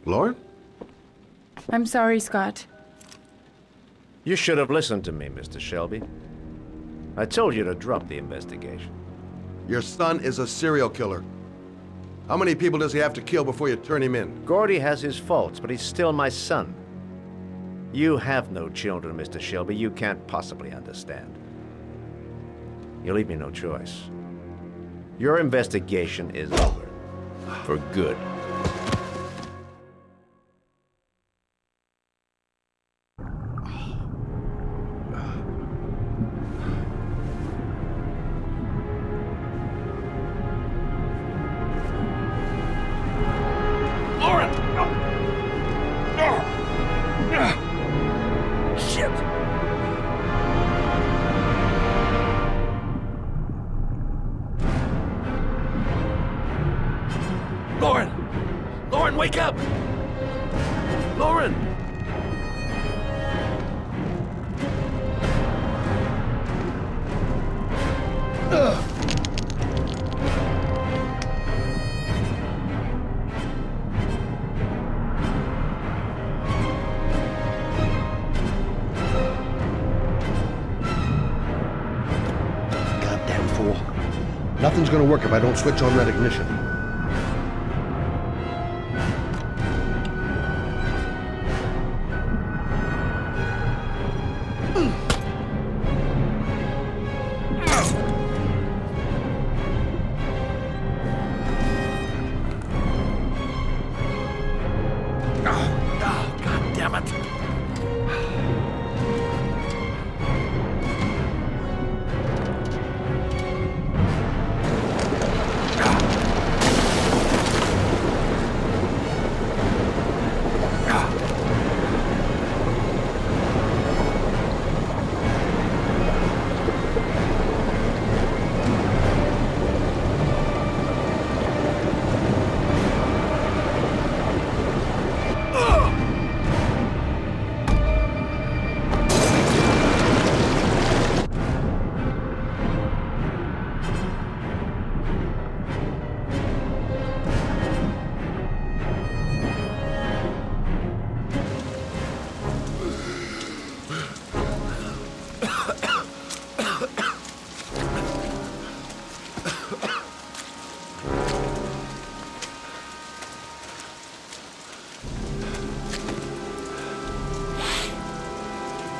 Lauren? I'm sorry, Scott. You should have listened to me, Mr. Shelby. I told you to drop the investigation. Your son is a serial killer. How many people does he have to kill before you turn him in? Gordy has his faults, but he's still my son. You have no children, Mr. Shelby. You can't possibly understand. You leave me no choice. Your investigation is over. For good. Lauren, wake up! Lauren! Goddamn fool. Nothing's gonna work if I don't switch on that ignition.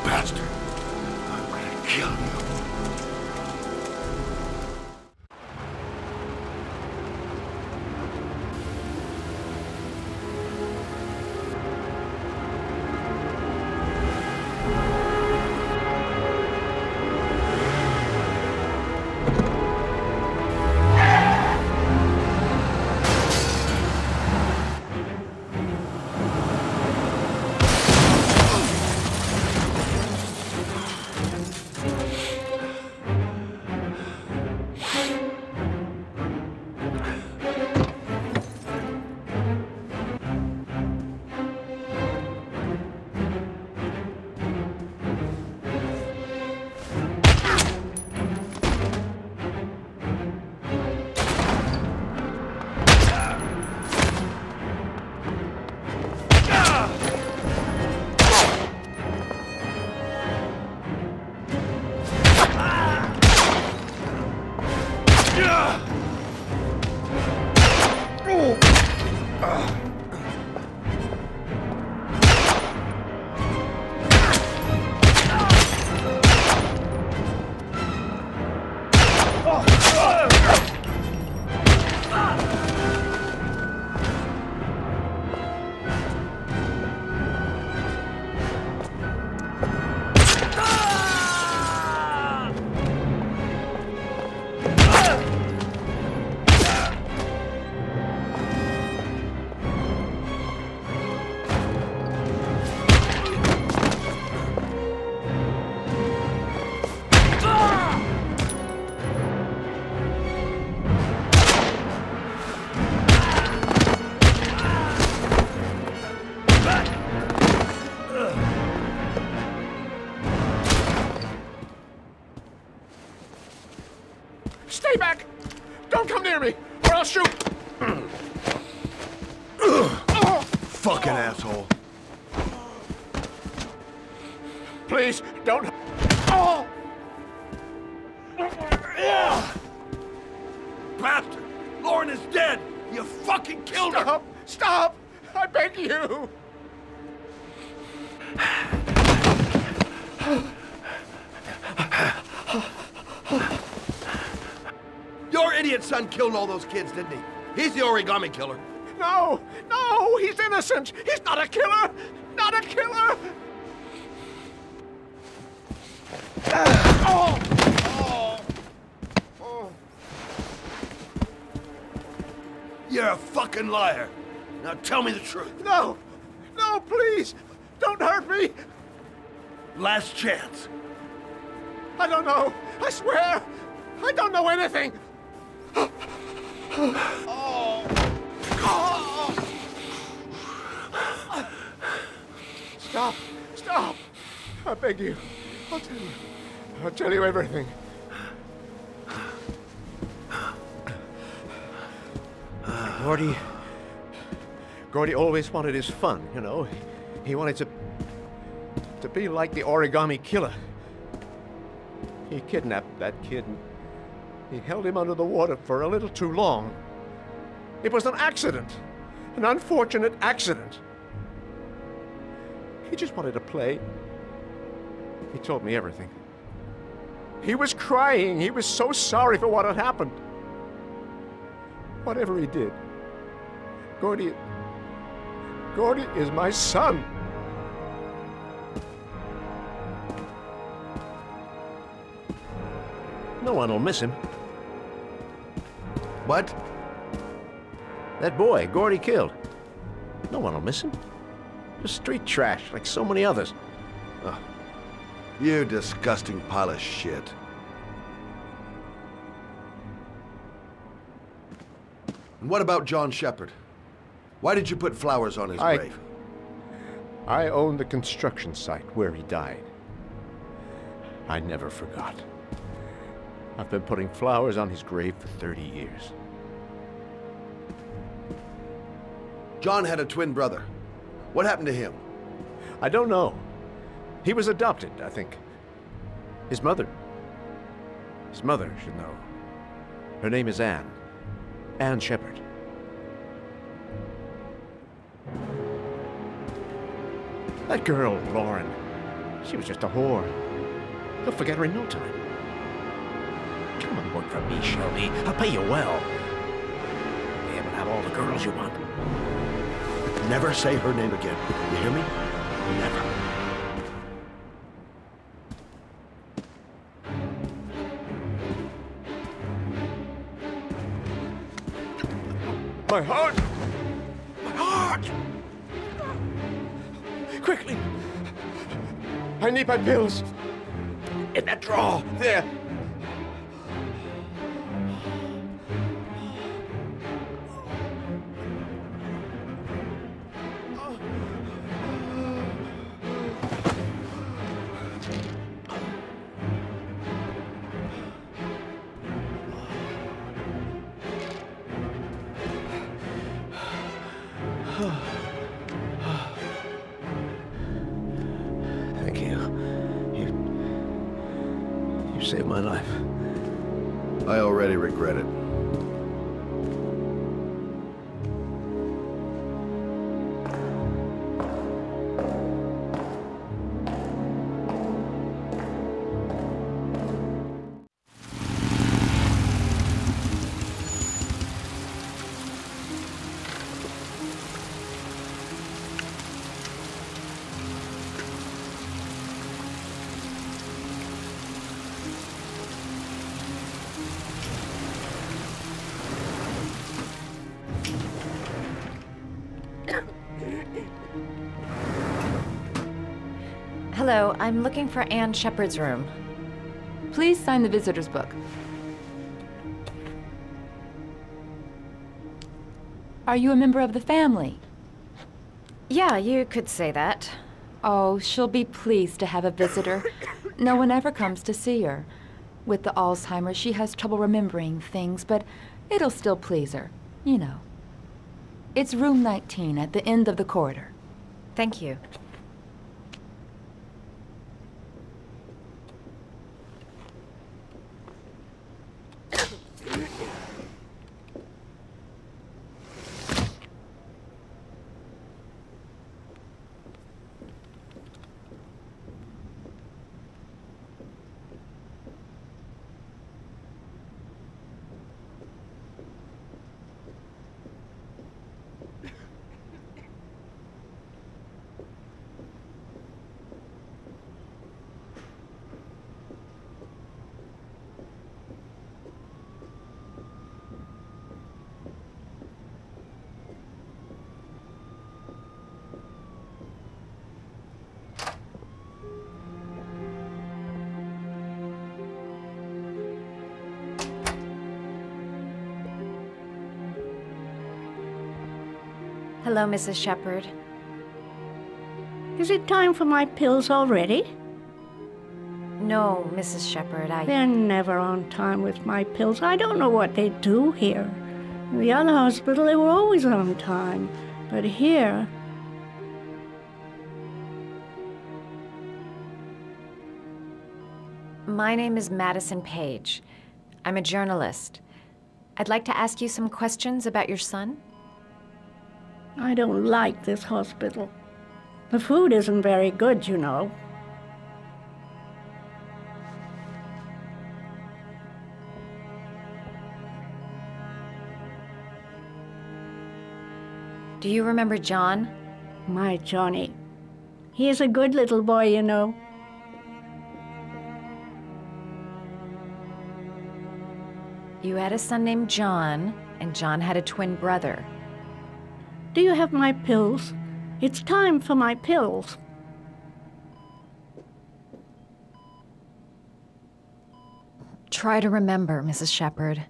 Bastard! I'm gonna kill you. fucking asshole. Please, don't... Oh! Bastard! Lauren is dead! You fucking killed her! Stop! Stop! I beg you! Your idiot son killed all those kids, didn't he? He's the origami killer. No! No! He's innocent! He's not a killer! Not a killer! Oh! Oh! Oh! You're a fucking liar. Now tell me the truth. No! No, please! Don't hurt me! Last chance. I don't know! I swear! I don't know anything! Oh! Oh! Stop! Stop! I beg you. I'll tell you. I'll tell you everything. Gordy always wanted his fun, you know. He wanted to be like the origami killer. He kidnapped that kid and he held him under the water for a little too long. It was an accident. An unfortunate accident. He just wanted to play. He told me everything. He was crying. He was so sorry for what had happened. Whatever he did, Gordy is my son. No one will miss him. What? That boy, Gordy killed. No one will miss him. Just street trash, like so many others. Oh. You disgusting pile of shit. And what about John Shepard? Why did you put flowers on his grave? I owned the construction site where he died. I never forgot. I've been putting flowers on his grave for 30 years. John had a twin brother. What happened to him? I don't know. He was adopted, I think. His mother should know. Her name is Anne. Anne Shepard. That girl, Lauren, she was just a whore. He'll forget her in no time. Come and work for me, Shelby. I'll pay you well. You'll be able to have all the girls you want. Never say her name again. You hear me? Never. My heart! My heart! Quickly! I need my pills. In that drawer, there. Thank you. You saved my life. I already regret it. Hello, I'm looking for Anne Shepard's room. Please sign the visitor's book. Are you a member of the family? Yeah, you could say that. Oh, she'll be pleased to have a visitor. No one ever comes to see her. With the Alzheimer's, she has trouble remembering things, but it'll still please her, you know. It's room 19 at the end of the corridor. Thank you. Hello, Mrs. Shepherd. Is it time for my pills already? No, Mrs. Shepherd, They're never on time with my pills. I don't know what they do here. In the other hospital, they were always on time. But here... My name is Madison Page. I'm a journalist. I'd like to ask you some questions about your son. I don't like this hospital. The food isn't very good, you know. Do you remember John? My Johnny. He is a good little boy, you know. You had a son named John, and John had a twin brother. Do you have my pills? It's time for my pills. Try to remember, Mrs. Shepherd.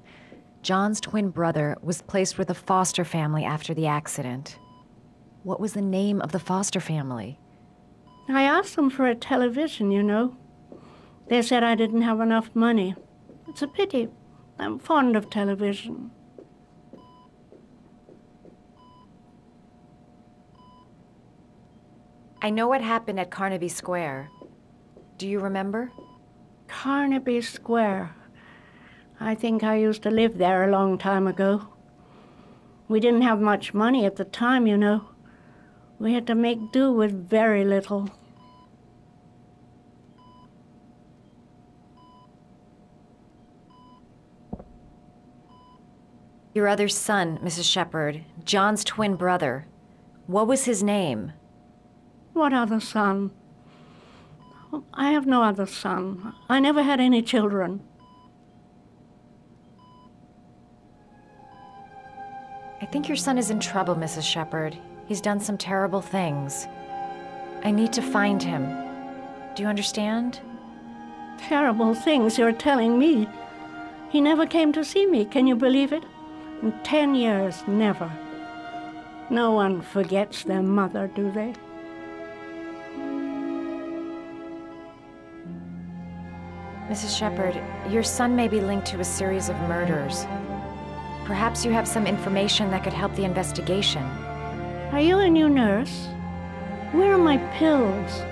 John's twin brother was placed with a foster family after the accident. What was the name of the foster family? I asked them for a television, you know. They said I didn't have enough money. It's a pity. I'm fond of television. I know what happened at Carnaby Square. Do you remember? Carnaby Square. I think I used to live there a long time ago. We didn't have much money at the time, you know. We had to make do with very little. Your other son, Mrs. Shepherd, John's twin brother. What was his name? What other son? I have no other son. I never had any children. I think your son is in trouble, Mrs. Shepherd. He's done some terrible things. I need to find him. Do you understand? Terrible things you're telling me. He never came to see me, can you believe it? In 10 years, never. No one forgets their mother, do they? Mrs. Shepherd, your son may be linked to a series of murders. Perhaps you have some information that could help the investigation. Are you a new nurse? Where are my pills?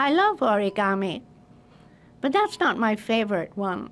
I love origami, but that's not my favorite one.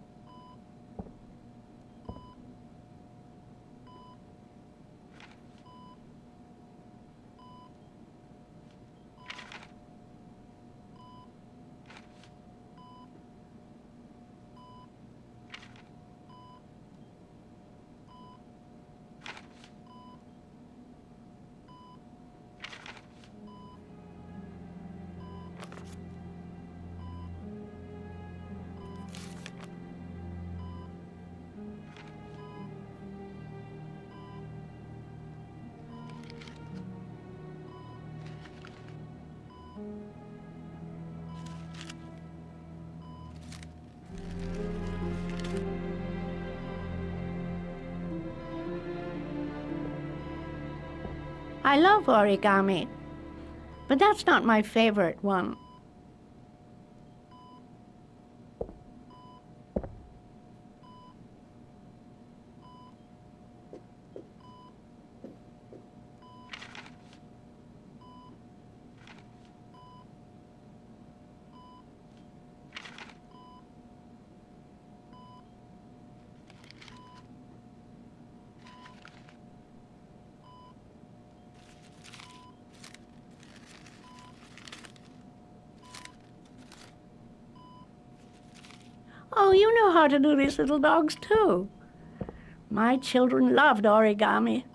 I love origami, but that's not my favorite one. Oh, you know how to do these little dogs, too. My children loved origami.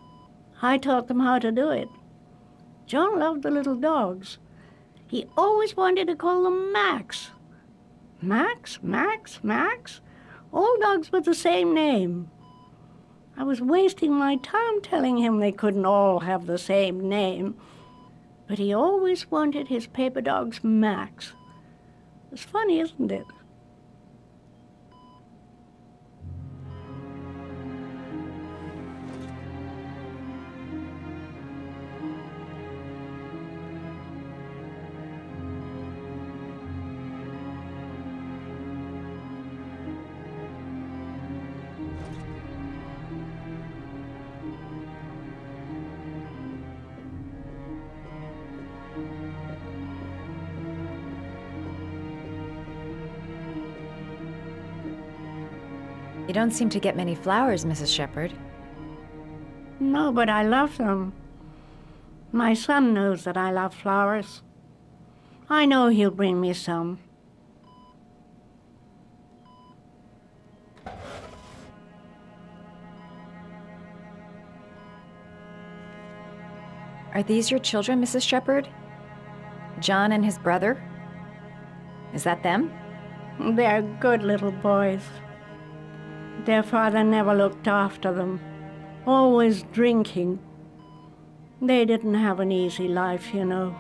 I taught them how to do it. John loved the little dogs. He always wanted to call them Max. Max, Max, Max. All dogs with the same name. I was wasting my time telling him they couldn't all have the same name. But he always wanted his paper dogs Max. It's funny, isn't it? You don't seem to get many flowers, Mrs. Shepherd. No, but I love them. My son knows that I love flowers. I know he'll bring me some. Are these your children, Mrs. Shepherd? John and his brother? Is that them? They're good little boys. Their father never looked after them, always drinking. They didn't have an easy life, you know.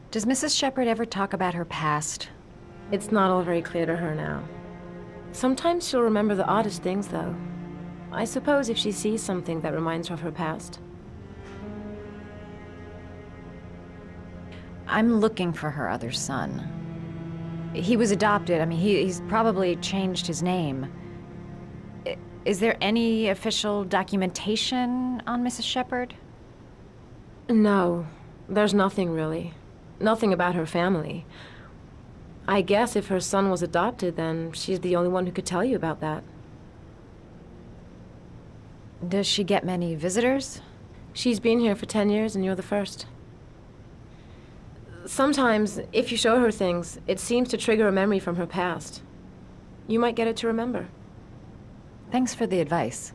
Does Mrs. Shepherd ever talk about her past? It's not all very clear to her now. Sometimes she'll remember the oddest things, though. I suppose if she sees something that reminds her of her past. I'm looking for her other son. He was adopted. I mean, he's probably changed his name. Is there any official documentation on Mrs. Shepherd? No, there's nothing really. Nothing about her family. I guess if her son was adopted, then she's the only one who could tell you about that. Does she get many visitors? She's been here for 10 years and you're the first. Sometimes, if you show her things, it seems to trigger a memory from her past. You might get it to remember. Thanks for the advice.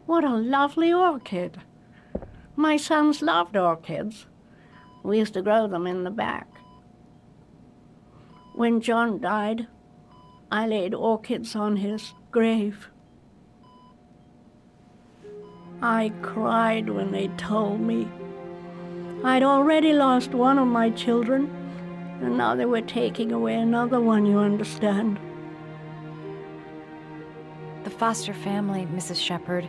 What a lovely orchid. My sons loved orchids. We used to grow them in the back. When John died, I laid orchids on his grave. I cried when they told me. I'd already lost one of my children, and now they were taking away another one, you understand. The foster family, Mrs. Shepherd.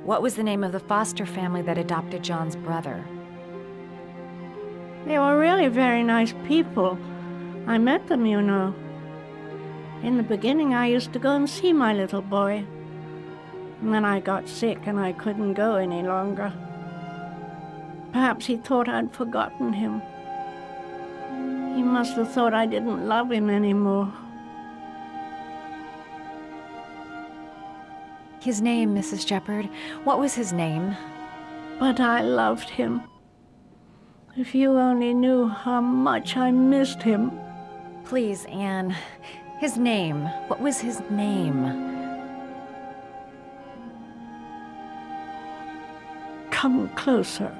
What was the name of the foster family that adopted John's brother? They were really very nice people. I met them, you know. In the beginning, I used to go and see my little boy. And then I got sick and I couldn't go any longer. Perhaps he thought I'd forgotten him. He must have thought I didn't love him anymore. His name, Mrs. Shepherd. What was his name? But I loved him. If you only knew how much I missed him. Please, Anne. His name. What was his name? Come closer.